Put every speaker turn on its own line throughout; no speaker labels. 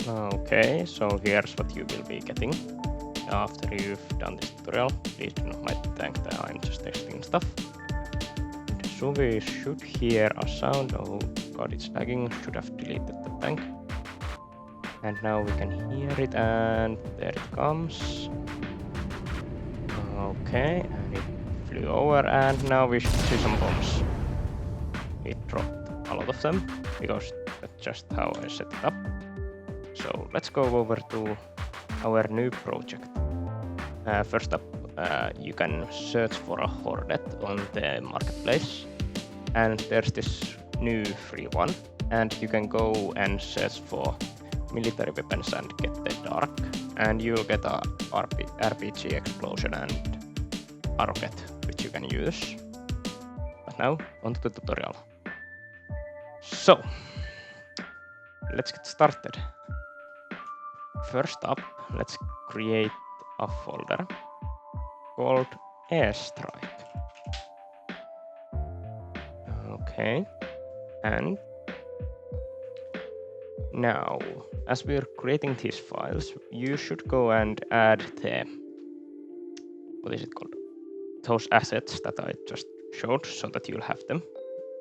Okay, so here's what you will be getting after you've done this tutorial. Please do not mind thank that I'm just testing stuff. And so we should hear a sound. Oh god, it's lagging. Should have deleted the tank. And now we can hear it, and there it comes. Okay, and it flew over, and now we should see some bombs. It dropped a lot of them, because that's just how I set it up. So let's go over to our new project. First up, you can search for a Hornet on the marketplace, and there's this new free one, and you can go and search for military weapons and get the dark, and you'll get a RPG explosion and a rocket which you can use. But now onto the tutorial. So let's get started. First up, let's create a folder called Airstrike. Okay, and now as we're creating these files, you should go and add the, what is it called? Those assets that I just showed so that you'll have them.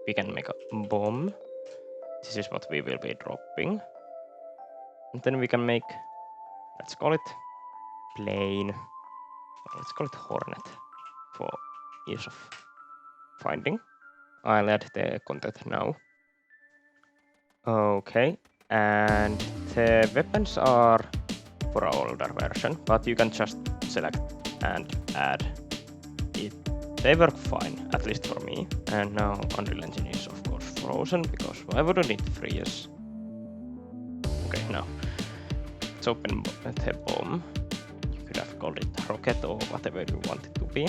We can make a bomb. This is what we will be dropping. And then we can make, let's call it plane. Let's call it Hornet for ease of finding. I'll add the content now. Okay, and the weapons are for an older version, but you can just select and add it. They work fine, at least for me. And now Unreal Engine is of course frozen, because why wouldn't it freeze? Okay, now let's open the bomb. You could have called it rocket or whatever you want it to be.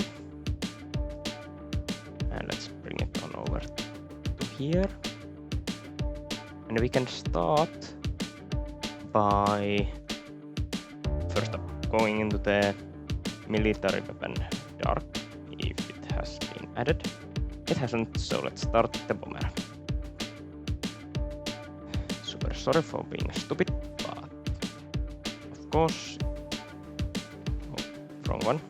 And let's bring it on over to here. And we can start by first up going into the military weapon dark, if it has been added. It hasn't, so let's start the bomber. Super sorry for being stupid, but of course, oh, wrong one.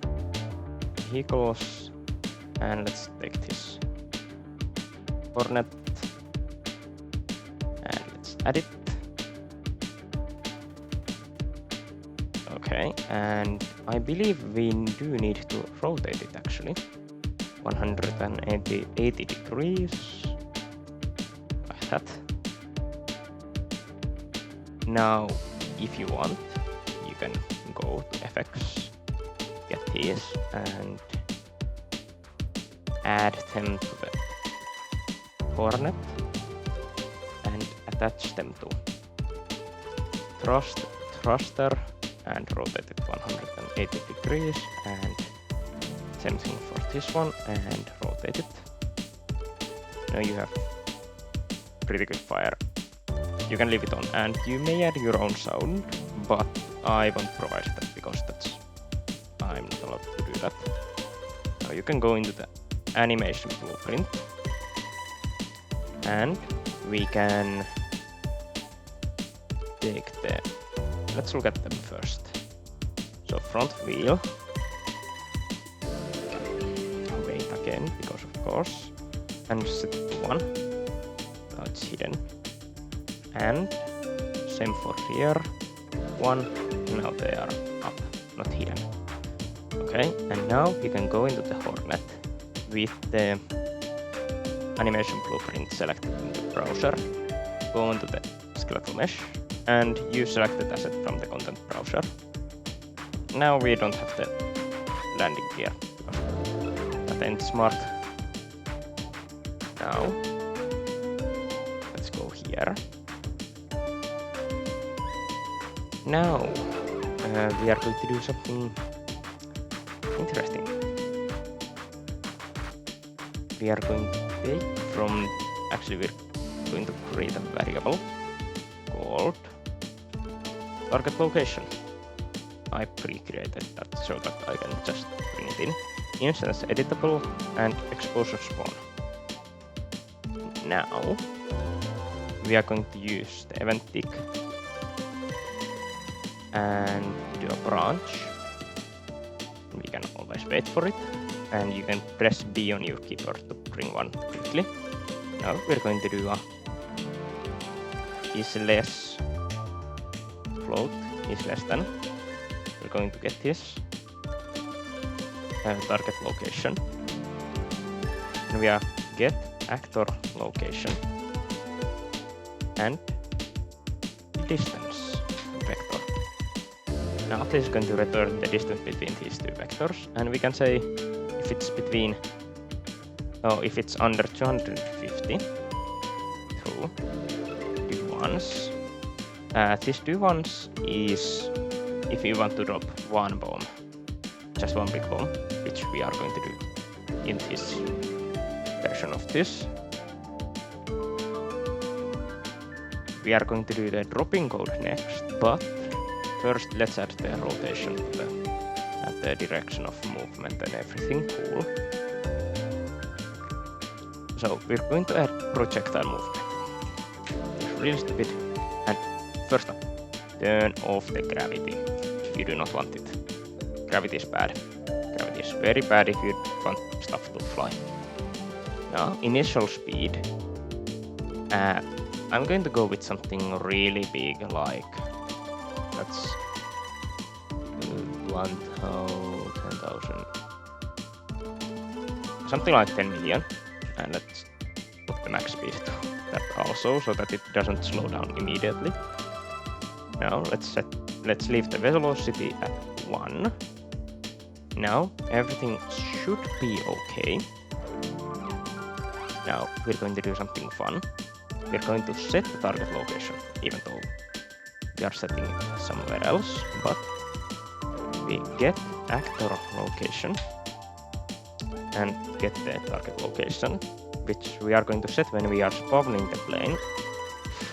Vehicles, and let's take this Hornet, and let's add it. Okay, and I believe we do need to rotate it actually. 180 degrees, like that. Now, if you want, you can go to FX, get these, and add them to the Hornet, and attach them to thruster, and rotate it 180 degrees, and same thing for this one, and rotate it. Now you have pretty good fire. You can leave it on, and you may add your own sound, but I won't provide that because I'm not allowed to do that. Now you can go into the animation blueprint, and we can take the, let's look at them first. So front wheel, wait again, because of course, and set it to 1, now it's hidden. And same for rear, 1, now they are up, not hidden. Okay, and now you can go into the Hornet with the animation blueprint selected in the browser, go into the skeletal mesh, and you select the asset from the content browser. Now we don't have the landing gear, that ain't smart. Now, let's go here. Now, we are going to do something interesting. We are going to take from, actually we're going to create a variable called target location. I pre-created that so that I can just bring it in. Instance editable and exposure spawn. Now we are going to use the event tick and do a branch. We can always wait for it, and you can press B on your keyboard to bring one quickly. Now we're going to do a is less float is less than. We're going to get this target location, and we are get actor location and distance vector. Now this is going to return the distance between these two vectors, and we can say if it's between, if it's under 250 to do ones. This do ones is if you want to drop one bomb, just one big bomb, which we are going to do in this version of this. We are going to do the dropping code next, but first let's add the rotation to the direction of movement and everything. Cool. So we're going to add projectile movement. It's really stupid. And first up, turn off the gravity if you do not want it. Gravity is bad. Gravity is very bad if you want stuff to fly. Now, initial speed. I'm going to go with something really big, like that's 10,000, something like 10 million, and let's put the max speed to that also, so that it doesn't slow down immediately. Now let's leave the velocity at 1. Now everything should be okay. Now we're going to do something fun. We're going to set the target location, even though we are setting it somewhere else, but we get actor location and get the target location, which we are going to set when we are spawning the plane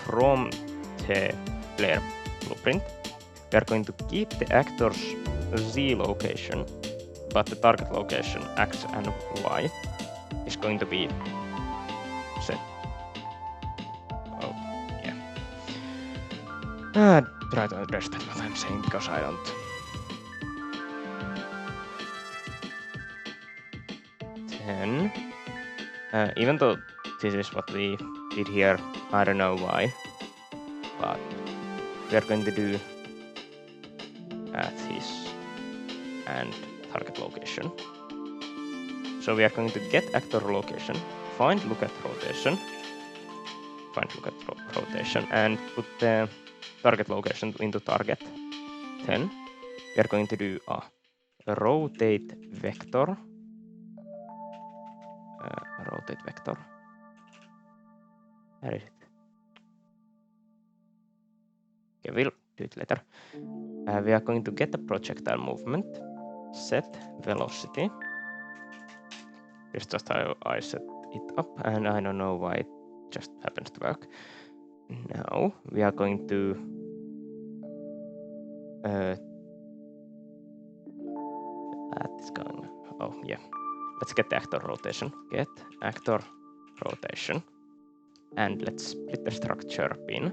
from the player blueprint. We are going to keep the actor's Z location, but the target location X and Y is going to be set. Try to understand what I'm saying, because I don't. 10. Even though this is what we did here, I don't know why, but we are going to do this and target location. So we are going to get actor location, find look at rotation, and put the target location into target. Then we are going to do a rotate vector. Where is it? Okay, we'll do it later. We are going to get the projectile movement, set velocity. It's just how I set it up, and I don't know why it just happens to work. Now we are going to that's going. Oh yeah, let's get the actor rotation. Get actor rotation, and let's split the structure pin.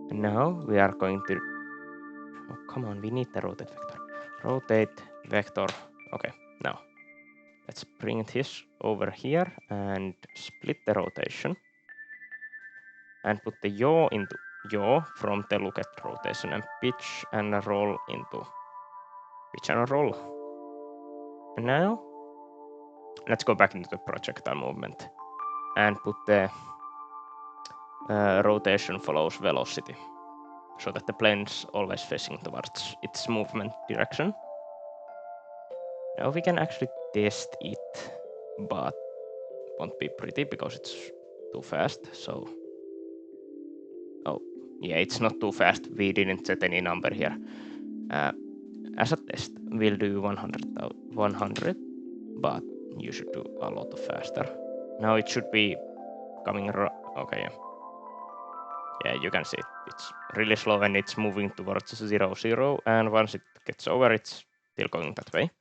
And now we are going to. Oh come on, we need the rotate vector. Rotate vector. Okay, now let's bring this over here and split the rotation. And put the yaw into yaw from the look at rotation, and pitch and roll into pitch and roll. And now let's go back into the projectile movement and put the rotation follows velocity, so that the plane's always facing towards its movement direction. Now we can actually test it, but it won't be pretty because it's too fast. So oh, yeah, it's not too fast. We didn't set any number here. As a test, we'll do 100, but you should do a lot faster. Now it should be coming. Okay, yeah, you can see it. It's really slow and it's moving towards 0, 0. And once it gets over, it's still going that way.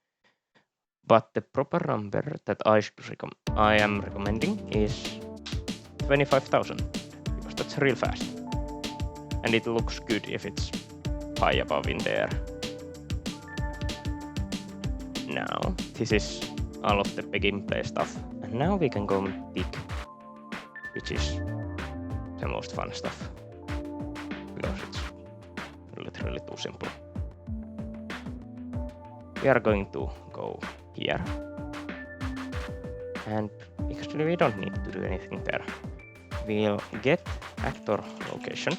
But the proper number that I am recommending is 25,000, because that's real fast. And it looks good if it's high above in there. Now, this is all of the gameplay stuff. And now we can go and dig, which is the most fun stuff. Because it's literally too simple. We are going to go here. And actually we don't need to do anything there. We'll get actor location.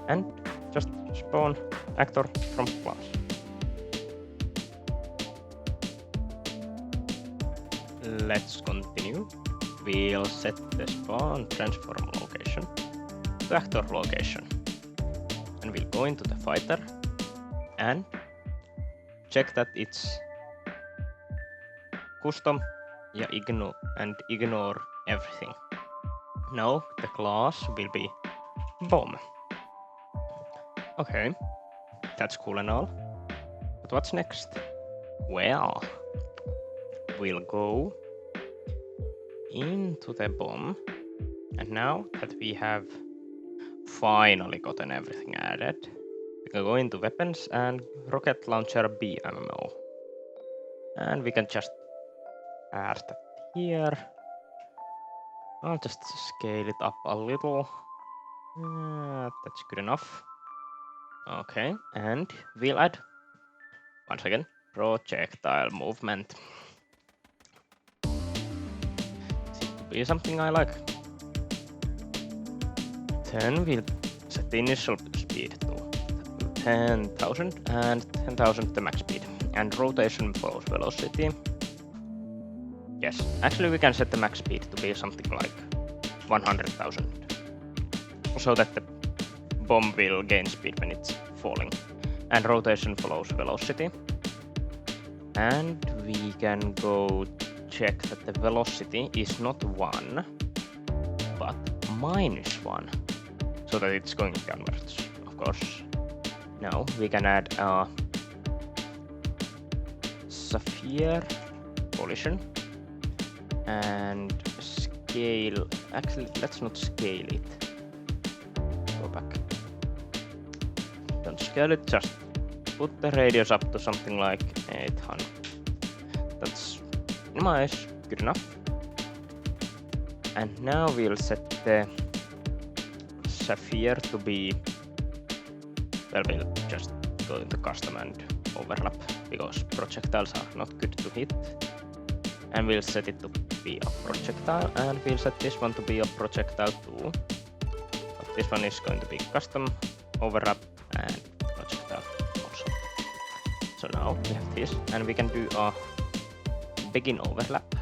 And just spawn actor from class. Let's continue. We'll set the spawn transform location to actor location. And we'll go into the fighter and check that it's custom and ignore everything. Now the class will be bomb. Okay, that's cool and all. But what's next? Well, we'll go into the bomb, and now that we have finally gotten everything added, we can go into weapons and rocket launcher BMO, and we can just add that here. I'll just scale it up a little. That's good enough. Okay, and we'll add once again projectile movement. Be something I like. Then we'll set the initial speed to 10,000 and 10,000 the max speed, and rotation follows velocity. Yes, actually we can set the max speed to be something like 100,000, so that the bomb will gain speed when it's falling, and rotation follows velocity. And we can go check that the velocity is not 1, but -1, so that it's going downwards, of course. Now we can add a sphere collision and scale. Actually, let's not scale it. Go back. Don't scale it, just put the radius up to something like 800. That's nice, good enough. And now we'll set the sphere to be, well, we'll just go into custom and overlap, because projectiles are not good to hit. And we'll set it to be a projectile, and we'll set this one to be a projectile too. But this one is going to be custom, overlap, and projectile also. So now we have this, and we can do a begin overlap,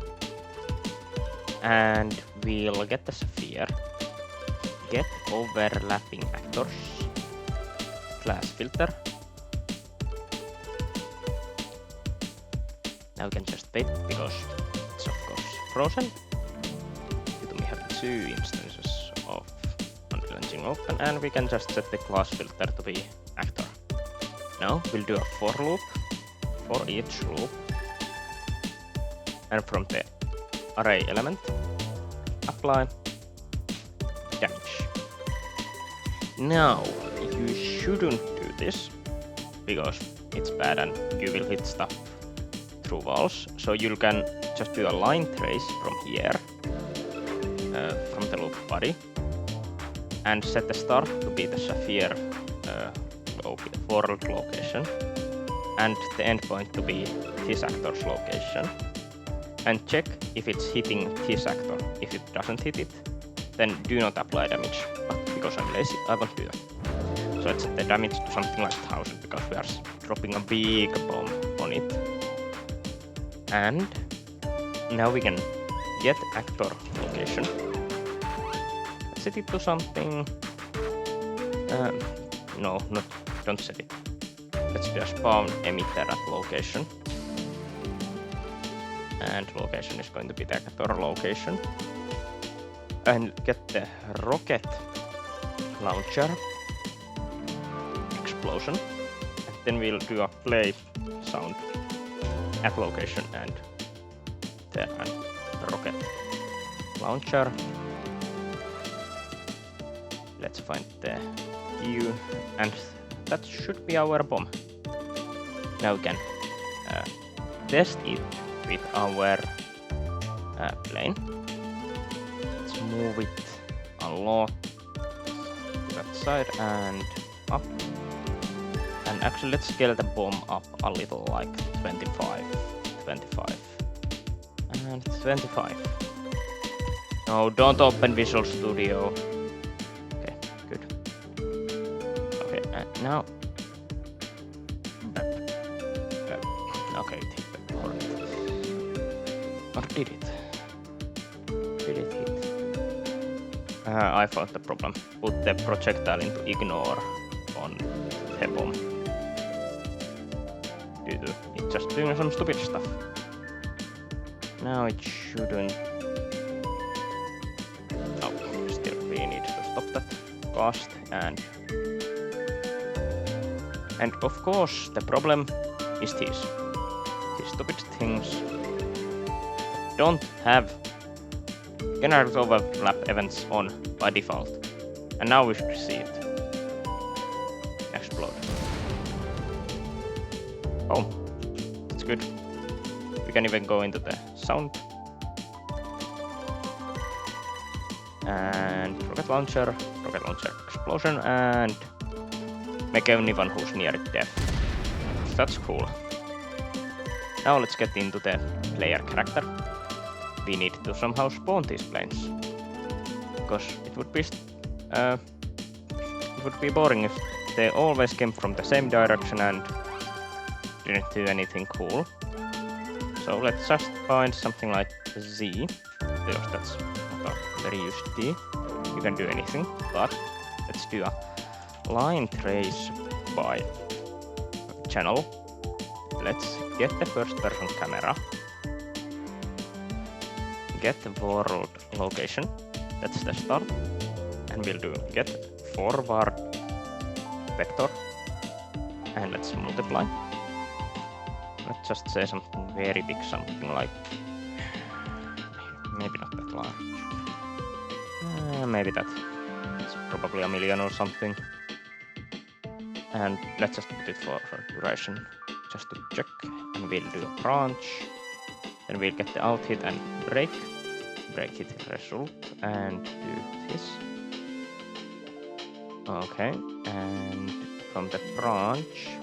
and we'll get the sphere, get overlapping actors, class filter. Now we can just wait, because it's of course frozen. We have 2 instances of Unreal Engine open, and we can just set the class filter to be actor. Now we'll do a for loop for each loop, and from the array element, apply damage. Now you shouldn't do this, because it's bad and you will hit stuff through walls. So you can just do a line trace from here, from the loop body, and set the start to be the sphere world location, and the endpoint to be this actor's location, and check if it's hitting this actor. If it doesn't hit it, then do not apply damage. But because I'm lazy, I won't do that. So let's set the damage to something like 1,000, because we are dropping a big bomb on it. And now we can get actor location. Set it to something. No, don't set it. Let's do a spawn emitter at location. And location is going to be the actor location. And get the rocket launcher explosion. And then we'll do a play sound at location and the rocket launcher. Let's find the view, and that should be our bomb. Now we can test it with our plane. Let's move it a lot to that side and up. And actually let's scale the bomb up a little, like 25, and 25. No, don't open Visual Studio. Okay, good. Okay, and now. Okay, it hit the corner. Or did it? Did it hit? I found the problem. Put the projectile into ignore on the bomb. Due to it just doing some stupid stuff. Now it shouldn't. Oh, still we need to stop that cast and of course the problem is these stupid things don't have generic overlap events on by default. And now we should see it explode. Oh, that's good. We can even go into the sound and rocket launcher explosion, and make anyone who's near it deaf. So that's cool. Now let's get into the player character. We need to somehow spawn these planes, because it would be boring if they always came from the same direction and didn't do anything cool. So let's just find something like Z, because that's not a very used D. You can do anything, but let's do a line trace by channel. Let's get the first person camera. Get the world location. That's the start. And we'll do get forward vector. And let's multiply. Let's just say something very big, something like maybe not that large. Maybe that. It's probably 1 million or something. And let's just put it for duration, just to check. And we'll do a branch. Then we'll get the out hit and break hit result and do this. Okay, and from the branch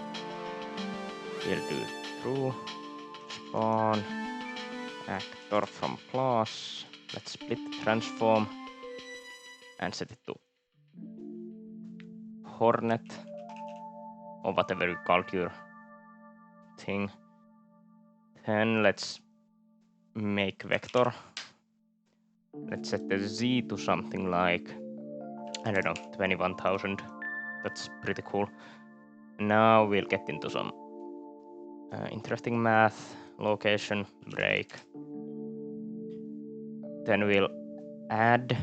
we'll do true spawn actor from class. Let's split transform and set it to Hornet or whatever you call your thing. Then let's make vector. Let's set the Z to something like, I don't know, 21,000. That's pretty cool. Now we'll get into some interesting math. Location, break. Then we'll add.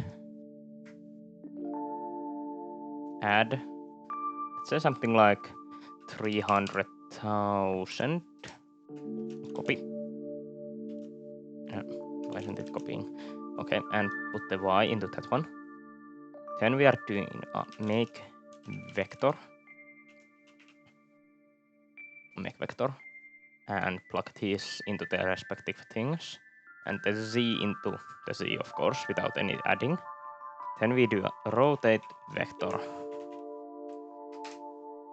Let's say something like 300,000. Copy. Why isn't it copying? Okay, and put the Y into that one. Then we are doing a make vector. And plug these into their respective things. And the Z into the Z, of course, without any adding. Then we do a rotate vector.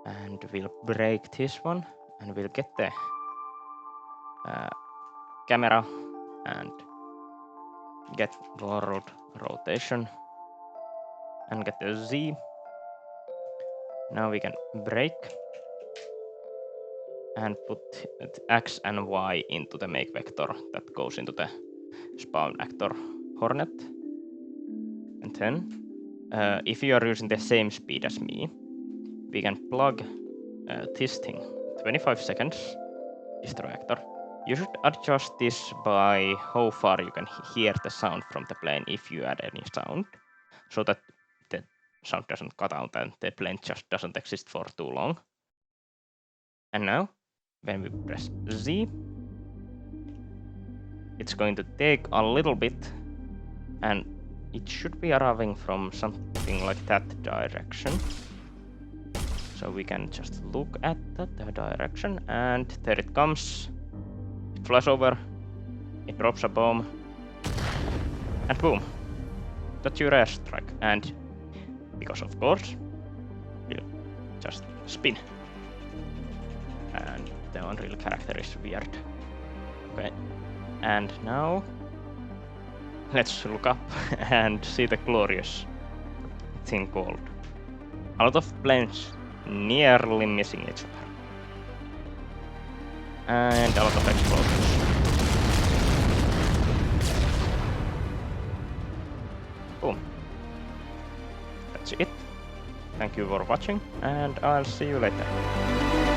And we'll break this one. And we'll get the camera and get world rotation and get the Z. Now we can break and put X and Y into the make vector that goes into the spawn actor Hornet. And then if you are using the same speed as me, we can plug this thing 25 seconds destroy actor. You should adjust this by how far you can hear the sound from the plane if you add any sound, so that the sound doesn't cut out and the plane just doesn't exist for too long. And now, when we press Z, it's going to take a little bit and it should be arriving from something like that direction. So we can just look at the direction, and there it comes. It flies over, it drops a bomb, and boom! That's your airstrike. And because of course, we'll just spin. And the Unreal character is weird. Okay, and now let's look up and see the glorious thing called a lot of planes nearly missing each other. And a lot of explosions. Boom. That's it. Thank you for watching, and I'll see you later.